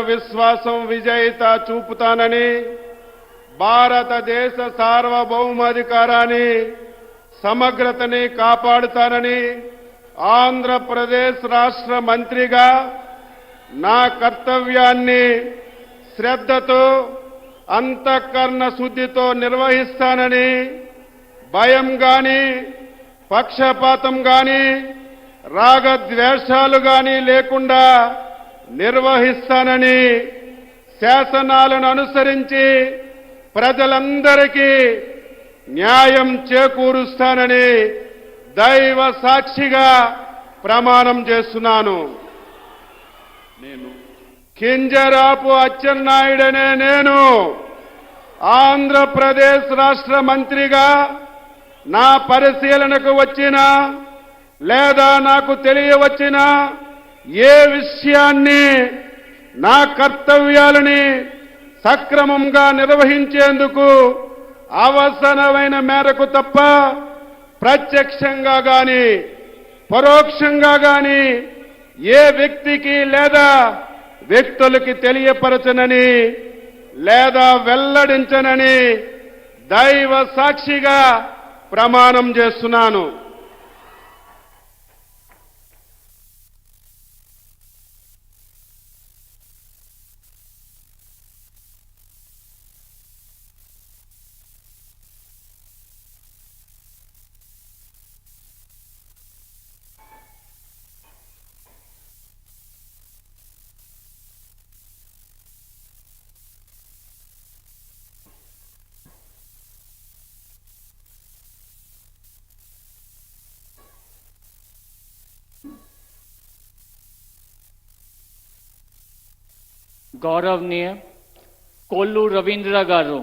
విశ్వాసం విజేత చూపుతానని భారతదేశ సార్వభౌమాధికారాన్ని సమగ్రతని కాపాడుతానని ఆంధ్రప్రదేశ్ రాష్ట్ర మంత్రిగా నా కర్తవ్యాన్ని శ్రద్ధతో అంతఃకరణ శుద్ధితో నిర్వహిస్తానని భయం గాని పక్షపాతం గాని రాగద్వేషాలు గాని లేకుండా నిర్వహిస్తానని శాసనాలను అనుసరించి ప్రజలందరికీ న్యాయం చేకూరుస్తానని దైవ సాక్షిగా ప్రమాణం చేస్తున్నాను. నేను కింజరాపు అచ్చెన్నాయుడనే నేను ఆంధ్రప్రదేశ్ రాష్ట్ర మంత్రిగా నా పరిశీలనకు వచ్చిన లేదా నాకు తెలియవచ్చిన ఏ విషయాన్ని నా కర్తవ్యాలని సక్రమంగా నిర్వహించేందుకు అవసరమైన మేరకు తప్ప ప్రత్యక్షంగా గాని పరోక్షంగా గాని ఏ వ్యక్తికి లేదా వ్యక్తులకి తెలియపరచనని లేదా వెల్లడించనని దైవ సాక్షిగా ప్రమాణం చేస్తున్నాను. गौरवनीय कोल्लू रवींद्र गारू